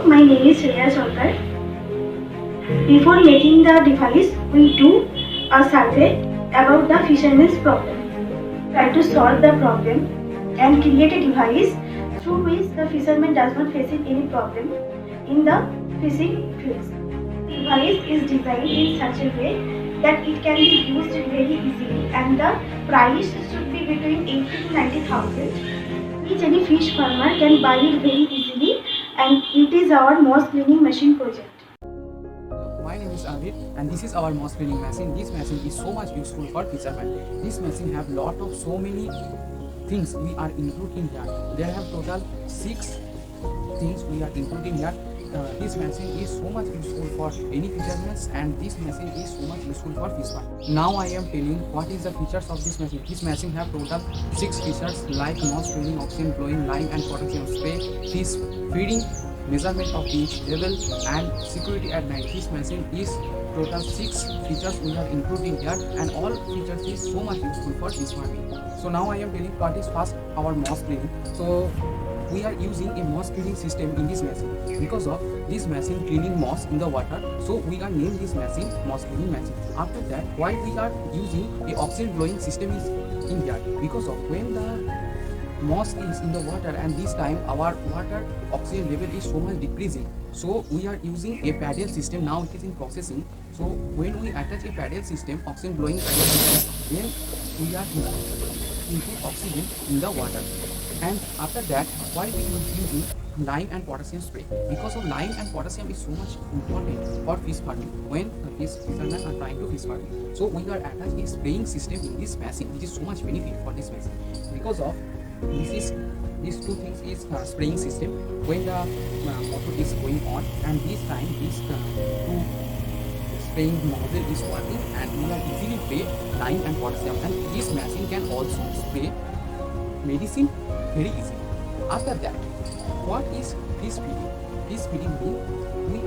my name is Sarkar. Before making the device, we do a survey about the fisherman's problem. Try to solve the problem and create a device through which the fisherman does not face any problem in the fishing fields. The device is designed in such a way that it can be used very easily, and the price should be between 80 to 90,000. Each any fish farmer can buy it very easily, and it is our moss cleaning machine project. My name is Amit and this is our moss cleaning machine. This machine is so much useful for fishermen. This machine have lot of so many things we are including here. There have total 6 things we are including here. This machine is so much useful for any fishermen, and this machine is so much useful for fish farm. Now I am telling what is the features of this machine. This machine have total 6 features like moss cleaning, oxygen blowing, lime and potassium spray, fish feeding, measurement of pH level and security at night. This machine is total 6 features we have included here, and all features is so much useful for fish farming. So now I am telling what is first our moss cleaning. So we are using a moss cleaning system in this machine because of this machine cleaning moss in the water. So we are named this machine moss cleaning machine. After that, why we are using a oxygen blowing system is in here because of when the moss is in the water and this time our water oxygen level is so much decreasing, so we are using a paddle system. Now it is in processing. So when we attach a paddle system, oxygen blowing paddle system, then we are input oxygen in the water. And after that, why we are using lime and potassium spray? Because of lime and potassium is so much important for fish farming when fishermen are trying to fish farming. So we are attached a spraying system in this machine, which is so much benefit for this machine because of these 2 things is spraying system when the motor is going on, and this time this 2 spraying nozzle is working, and we are easily spray lime and potassium, and this machine can also spray medicine very easily. After that, what is fish feeding? Fish feeding means we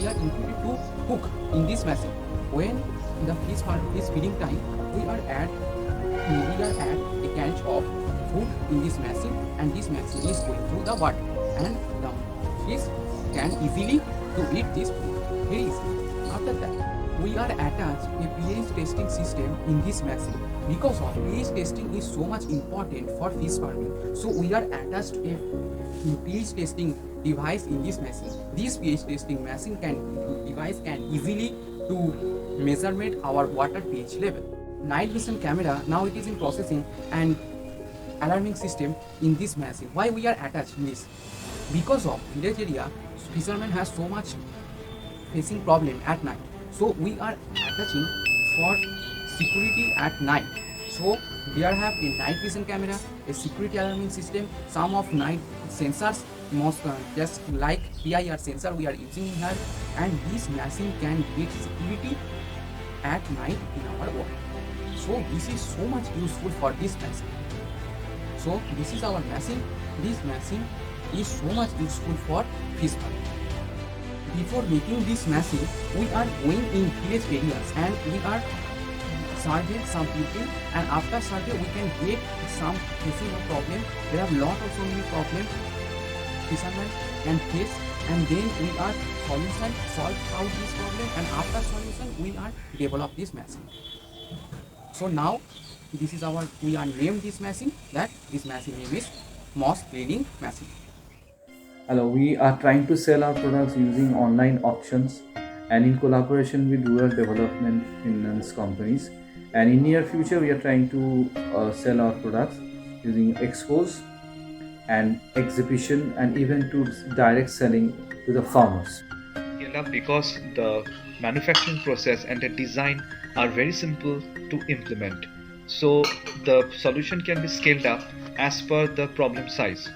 are included 2 hook in this machine. When the fish feeding time, we are add a catch of food in this machine, and this machine is going through the water, and the fish can easily to eat this food very easily. After that, we are attached a pH testing system in this machine because of pH testing is so much important for fish farming. So we are attached a pH testing device in this machine. This pH testing machine device can easily to measurement our water pH level. Night vision camera, now it is in processing, and alarming system in this machine. Why we are attached this? Because of village area, fishermen has so much facing problem at night. So we are attaching for security at night. So there have a night vision camera, a security alarming system, some of night sensors, just like PIR sensor we are using here, and this machine can get security at night in our water. So this is so much useful for this machine. So this is our machine. This machine is so much useful for fish farming. Before making this machine, we are going in village areas and we are surveying some people, and after survey we can get some facing a problem. There are lot of so many problems fishermen can face, and then we are solve out this problem, and after solution we are develop this machine. So now this is we are named this machine, that this machine name is moss cleaning machine. Hello, we are trying to sell our products using online auctions and in collaboration with rural development finance companies. And in near future, we are trying to sell our products using expos and exhibition, and even to direct selling to the farmers. Because the manufacturing process and the design are very simple to implement, so the solution can be scaled up as per the problem size.